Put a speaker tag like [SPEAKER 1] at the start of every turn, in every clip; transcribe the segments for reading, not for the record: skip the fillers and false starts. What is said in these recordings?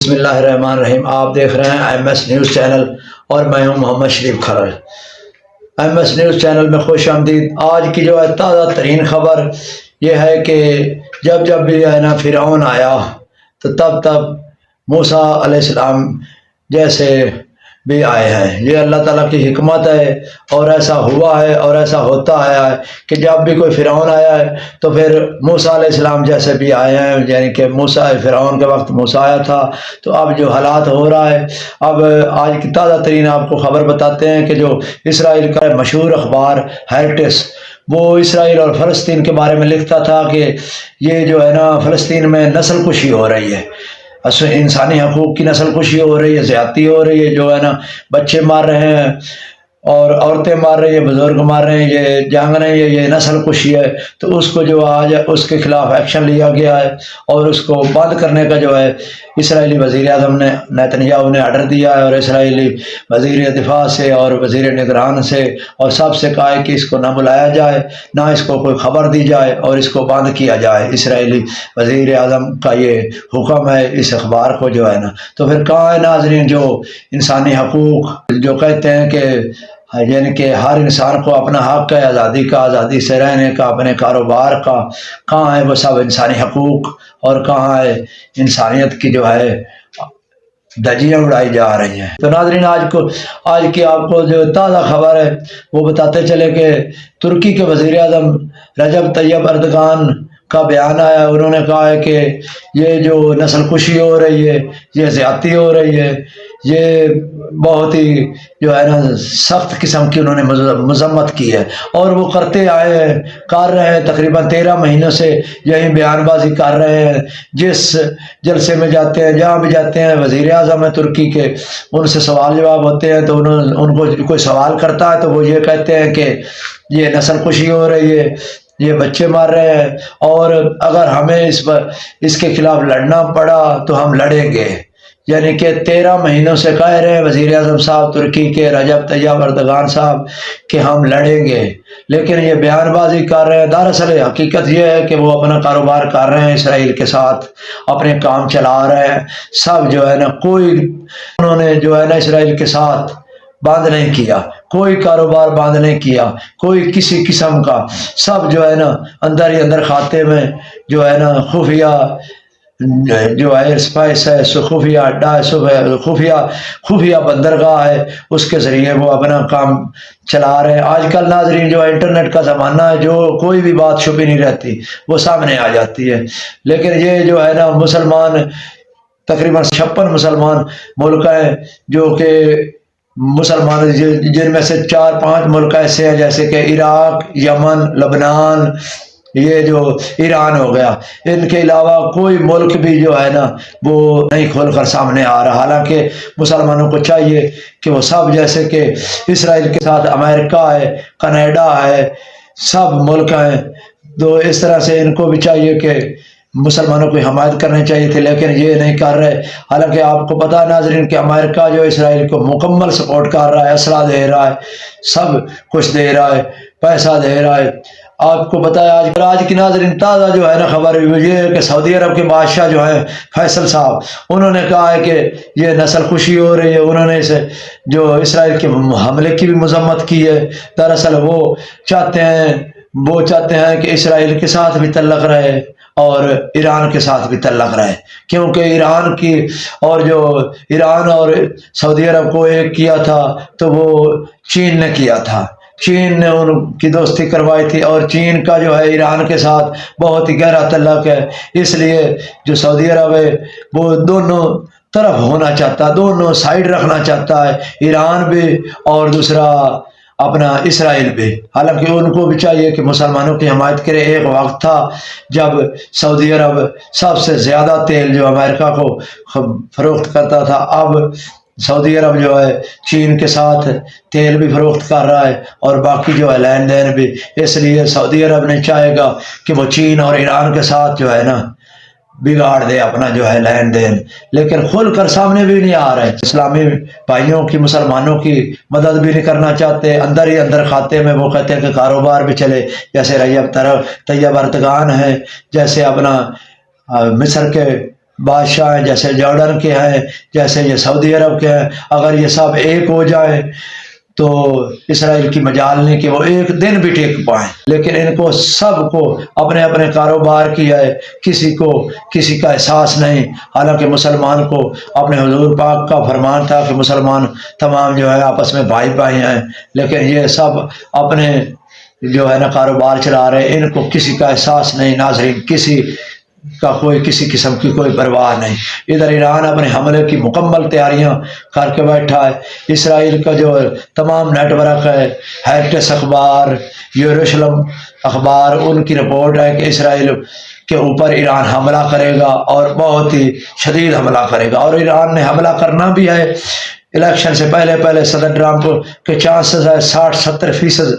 [SPEAKER 1] بسم اللہ الرحمن الرحیم۔ آپ دیکھ رہے ہیں ایم ایس نیوز چینل اور میں ہوں محمد شریف کھرر۔ ایم ایس نیوز چینل میں خوش آمدید۔ آج کی جو ہے تازہ ترین خبر یہ ہے کہ جب بھی ہے نا فرعون آیا تو تب موسیٰ علیہ السلام جیسے بھی آئے ہیں۔ یہ اللہ تعالیٰ کی حکمت ہے اور ایسا ہوا ہے اور ایسا ہوتا آیا ہے کہ جب بھی کوئی فرعون آیا ہے تو پھر موسیٰ علیہ السلام جیسے بھی آئے ہیں، یعنی کہ فرعون کے وقت موسیٰ آیا تھا تو اب جو حالات ہو رہا ہے، اب آج کی تازہ ترین آپ کو خبر بتاتے ہیں کہ جو اسرائیل کا مشہور اخبار ہیریٹس، وہ اسرائیل اور فلسطین کے بارے میں لکھتا تھا کہ یہ جو ہے نا فلسطین میں نسل کشی ہو رہی ہے، انسانی حقوق کی نسل کشی ہو رہی ہے، زیادتی ہو رہی ہے، جو ہے نا بچے مار رہے ہیں اور عورتیں مار رہی ہیں، بزرگ مار رہے ہیں، یہ جنگ نہیں ہے، یہ نسل کشی ہے۔ تو اس کو جو آج اس کے خلاف ایکشن لیا گیا ہے اور اس کو بند کرنے کا جو ہے اسرائیلی وزیر اعظم نے نیتن یاہو نے آرڈر دیا ہے، اور اسرائیلی وزیر دفاع سے اور وزیر نگران سے اور سب سے کہا ہے کہ اس کو نہ بلایا جائے، نہ اس کو کوئی خبر دی جائے اور اس کو بند کیا جائے۔ اسرائیلی وزیر اعظم کا یہ حکم ہے اس اخبار کو جو ہے نا۔ تو پھر کہاں ہے ناظرین جو انسانی حقوق جو کہتے ہیں کہ یعنی کہ ہر انسان کو اپنا حق ہے آزادی کا، آزادی سے رہنے کا، اپنے کاروبار کا، کہاں ہے وہ سب انسانی حقوق؟ اور کہاں ہے انسانیت کی جو ہے دھجیاں اڑائی جا رہی ہیں؟ تو ناظرین آج کی آپ کو جو تازہ خبر ہے وہ بتاتے چلے کہ ترکی کے وزیر اعظم رجب طیب اردگان کا بیان آیا۔ انہوں نے کہا ہے کہ یہ جو نسل کشی ہو رہی ہے، یہ زیادتی ہو رہی ہے، یہ بہت ہی جو ہے نا سخت قسم کی انہوں نے مذمت کی ہے، اور وہ کرتے آئے ہیں، کر رہے ہیں، تقریباً 13 مہینوں سے یہی بیان بازی کر رہے ہیں۔ جس جلسے میں جاتے ہیں، جہاں بھی جاتے ہیں، وزیر اعظم ہے ترکی کے، ان سے سوال جواب ہوتے ہیں تو ان کو کوئی سوال کرتا ہے تو وہ یہ کہتے ہیں کہ یہ نسل کشی ہو رہی ہے، یہ بچے مار رہے ہیں، اور اگر ہمیں اس کے خلاف لڑنا پڑا تو ہم لڑیں گے۔ یعنی کہ 13 مہینوں سے کہہ رہے ہیں وزیر اعظم صاحب ترکی کے رجب طیب اردگان صاحب کہ ہم لڑیں گے، لیکن یہ بیان بازی کر رہے ہیں۔ دراصل حقیقت یہ ہے کہ وہ اپنا کاروبار کر رہے ہیں، اسرائیل کے ساتھ اپنے کام چلا رہے ہیں سب جو ہے نا، انہوں نے جو ہے نا اسرائیل کے ساتھ بند نہیں کیا، کوئی کاروبار بند نہیں کیا، کوئی کسی قسم کا، سب جو ہے نا اندر ہی اندر کھاتے میں جو ہے نا خفیہ جو ایئر اسپائس ہے، خفیہ اڈا ہے، خفیہ بندرگاہ ہے، اس کے ذریعے وہ اپنا کام چلا رہے ہیں۔ آج کل ناظرین جو انٹرنیٹ کا زمانہ ہے، جو کوئی بھی بات چھپی نہیں رہتی، وہ سامنے آ جاتی ہے۔ لیکن یہ جو ہے نا مسلمان تقریباً 56 مسلمان ملک ہیں، جو کہ مسلمان جن میں سے 4-5 ملک ایسے ہیں جیسے کہ عراق، یمن، لبنان، یہ جو ایران ہو گیا، ان کے علاوہ کوئی ملک بھی جو ہے نا وہ نہیں کھول کر سامنے آ رہا۔ حالانکہ مسلمانوں کو چاہیے کہ وہ سب جیسے کہ اسرائیل کے ساتھ امریکہ ہے، کینیڈا ہے، سب ملک ہیں، تو اس طرح سے ان کو بھی چاہیے کہ مسلمانوں کو حمایت کرنی چاہیے تھی، لیکن یہ نہیں کر رہے۔ حالانکہ آپ کو پتہ ہے ناظرین کہ امریکہ جو اسرائیل کو مکمل سپورٹ کر رہا ہے، اسلحہ دے رہا ہے، سب کچھ دے رہا ہے، پیسہ دے رہا ہے۔ آپ کو بتایا آج کی ناظرین تازہ جو ہے نا خبر یہ ہے کہ سعودی عرب کے بادشاہ جو ہیں فیصل صاحب، انہوں نے کہا ہے کہ یہ نسل کشی ہو رہی ہے۔ انہوں نے جو اسرائیل کے حملے کی بھی مذمت کی ہے۔ دراصل وہ چاہتے ہیں کہ اسرائیل کے ساتھ بھی تعلق رہے اور ایران کے ساتھ بھی تعلق رہے، کیونکہ ایران اور سعودی عرب کو ایک کیا تھا تو وہ چین نے کیا تھا، چین نے ان کی دوستی کروائی تھی، اور چین کا جو ہے ایران کے ساتھ بہت ہی گہرا تعلق ہے۔ اس لیے جو سعودی عرب ہے وہ دونوں طرف ہونا چاہتا ہے، دونوں سائیڈ رکھنا چاہتا ہے، ایران بھی اور دوسرا اپنا اسرائیل بھی۔ حالانکہ ان کو بھی چاہیے کہ مسلمانوں کی حمایت کرے۔ ایک وقت تھا جب سعودی عرب سب سے زیادہ تیل جو امریکہ کو فروخت کرتا تھا، اب سعودی عرب جو ہے چین کے ساتھ تیل بھی فروخت کر رہا ہے اور باقی جو ہے لین دین بھی۔ اس لیے سعودی عرب نہیں چاہے گا کہ وہ چین اور ایران کے ساتھ جو ہے نا بگاڑ دے اپنا جو ہے لین دین، لیکن کھل کر سامنے بھی نہیں آ رہے۔ اسلامی بھائیوں کی، مسلمانوں کی مدد بھی نہیں کرنا چاہتے، اندر ہی اندر کھاتے میں وہ کہتے ہیں کہ کاروبار بھی چلے، جیسے رجب طیب اردگان ہے، جیسے اپنا مصر کے بادشاہ ہیں، جیسے جارڈن کے ہیں، جیسے یہ سعودی عرب کے ہیں، اگر یہ سب ایک ہو جائیں تو اسرائیل کی مجال نہیں کہ وہ ایک دن بھی ٹیک پائیں، لیکن ان کو سب کو اپنے اپنے کاروبار کیا ہے، کسی کو کسی کا احساس نہیں۔ حالانکہ مسلمان کو اپنے حضور پاک کا فرمان تھا کہ مسلمان تمام جو ہے آپس میں بھائی بھائی ہیں، لیکن یہ سب اپنے جو ہے نا کاروبار چلا رہے، ان کو کسی کا احساس نہیں۔ ناظرین، کسی کا کسی قسم کی کوئی پرواہ نہیں۔ ادھر ایران اپنے حملے کی مکمل تیاریاں کر کے بیٹھا ہے۔ اسرائیل کا جو تمام نیٹ ورک ہے، ہیریٹس اخبار، یروشلم اخبار، ان کی رپورٹ ہے کہ اسرائیل کے اوپر ایران حملہ کرے گا اور بہت ہی شدید حملہ کرے گا، اور ایران نے حملہ کرنا بھی ہے۔ الیکشن سے پہلے صدر ٹرمپ کے چانسز ہے 60-70%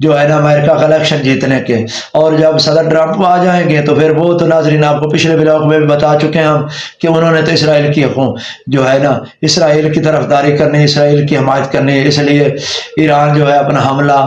[SPEAKER 1] جو ہے نا امریکہ کا الیکشن جیتنے کے، اور جب صدر ٹرمپ آ جائیں گے تو پھر وہ تو ناظرین آپ کو پچھلے بلاگ میں بھی بتا چکے ہیں ہم کہ انہوں نے تو اسرائیل کی جو ہے نا اسرائیل کی طرفداری کرنی، اسرائیل کی حمایت کرنی، اس لیے ایران جو ہے اپنا حملہ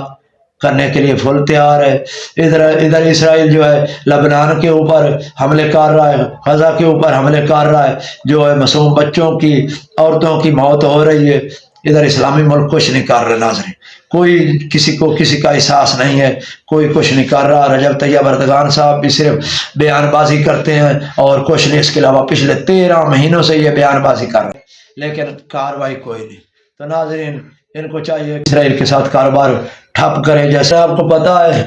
[SPEAKER 1] کرنے کے لیے فل تیار ہے۔ ادھر اسرائیل جو ہے لبنان کے اوپر حملے کر رہا ہے، غزہ کے اوپر حملے کر رہا ہے، جو ہے معصوم بچوں کی، عورتوں کی موت ہو رہی ہے۔ ادھر اسلامی ملک کچھ نہیں کر رہے ناظرین، کوئی کسی کو کسی کا احساس نہیں ہے، کوئی کچھ نہیں کر رہا۔ رجب طیب اردگان صاحب بھی صرف بیان بازی کرتے ہیں اور کچھ نہیں، اس کے علاوہ پچھلے 13 مہینوں سے یہ بیان بازی کر رہے ہیں، لیکن کاروائی کوئی نہیں۔ تو ناظرین، ان کو چاہیے اسرائیل کے ساتھ کاروبار ٹھپ کرے۔ جیسے آپ کو پتا ہے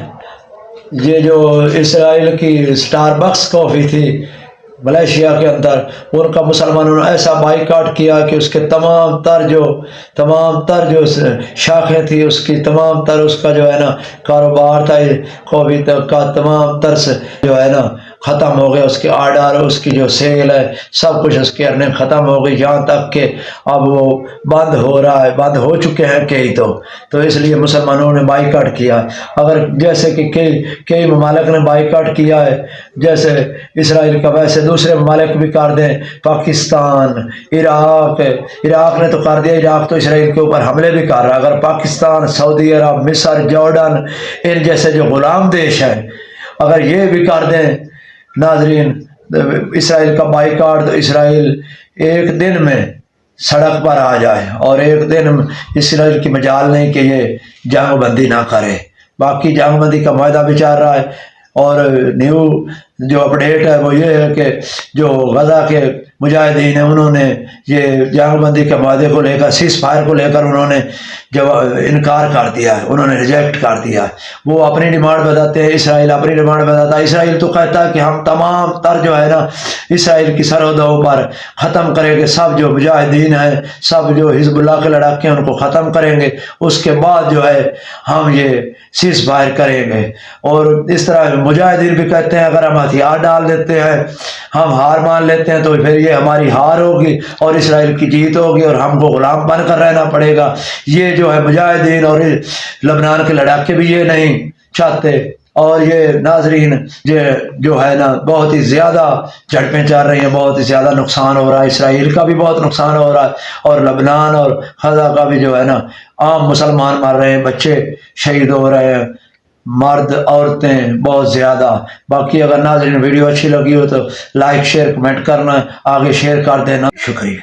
[SPEAKER 1] یہ جو اسرائیل کی سٹار بکس کافی تھی ملیشیا کے اندر، ان کا مسلمانوں نے ایسا بائیکاٹ کیا کہ اس کے تمام تر جو شاخیں تھی، اس کی تمام تر اس کا جو ہے نا کاروبار تھا کافی کا تمام تر سے جو ہے نا ختم ہو گیا۔ اس کے آرڈر، اس کی جو سیل ہے، سب کچھ اس کے ارننگ ختم ہو گئی، یہاں تک کہ اب وہ بند ہو رہا ہے، بند ہو چکے ہیں کئی تو اس لیے مسلمانوں نے بائیکاٹ کیا۔ اگر جیسے کہ کئی ممالک نے بائیکاٹ کیا ہے جیسے اسرائیل کا، ویسے دوسرے ممالک بھی کر دیں۔ پاکستان، عراق نے تو کر دیا، عراق تو اسرائیل کے اوپر حملے بھی کر رہا ہے۔ اگر پاکستان، سعودی عرب، مصر، جارڈن، ان جیسے جو غلام دیش ہیں اگر یہ بھی کر دیں ناظرین اسرائیل کا بائیکاٹ، تو اسرائیل ایک دن میں سڑک پر آ جائے، اور ایک دن اسرائیل کی مجال نہیں کہ یہ جنگ بندی نہ کرے۔ باقی جنگ بندی کا معاہدہ بھی چل رہا ہے، اور نیو جو اپڈیٹ ہے وہ یہ ہے کہ جو غزہ کے مجاہدین ہیں انہوں نے یہ جنگ بندی کے معاہدے کو لے کر، سیز فائر کو لے کر انہوں نے جب انکار کر دیا ہے، انہوں نے ریجیکٹ کر دیا ہے۔ وہ اپنی ڈیمانڈ بتاتے ہیں، اسرائیل اپنی ڈیمانڈ بتاتا ہے۔ اسرائیل تو کہتا ہے کہ ہم تمام تر جو ہے نا اسرائیل کی سرحدوں پر ختم کریں گے، سب جو مجاہدین ہیں، سب جو حزب اللہ کے لڑاکے ہیں ان کو ختم کریں گے، اس کے بعد جو ہے ہم یہ سیز فائر کریں گے۔ اور اس طرح مجاہدین بھی کہتے ہیں اگر ہم ہتھیار ڈال دیتے ہیں، ہم ہار مان لیتے ہیں، تو پھر یہ ہماری ہار ہوگی اور اسرائیل کی جیت ہوگی اور ہم کو غلام بن کر رہنا پڑے گا۔ یہ جو ہے مجاہدین اور لبنان کے لڑاکے بھی یہ نہیں چاہتے، اور یہ ناظرین یہ جو ہے نا بہت ہی زیادہ جھڑپیں چل رہی ہیں، بہت ہی زیادہ نقصان ہو رہا ہے، اسرائیل کا بھی بہت نقصان ہو رہا ہے، اور لبنان اور غزہ کا بھی جو ہے نا عام مسلمان مر رہے ہیں، بچے شہید ہو رہے ہیں، مرد عورتیں بہت زیادہ۔ باقی اگر ناظرین ویڈیو اچھی لگی ہو تو لائک شیئر کمنٹ کرنا، آگے شیئر کر دینا، شکریہ۔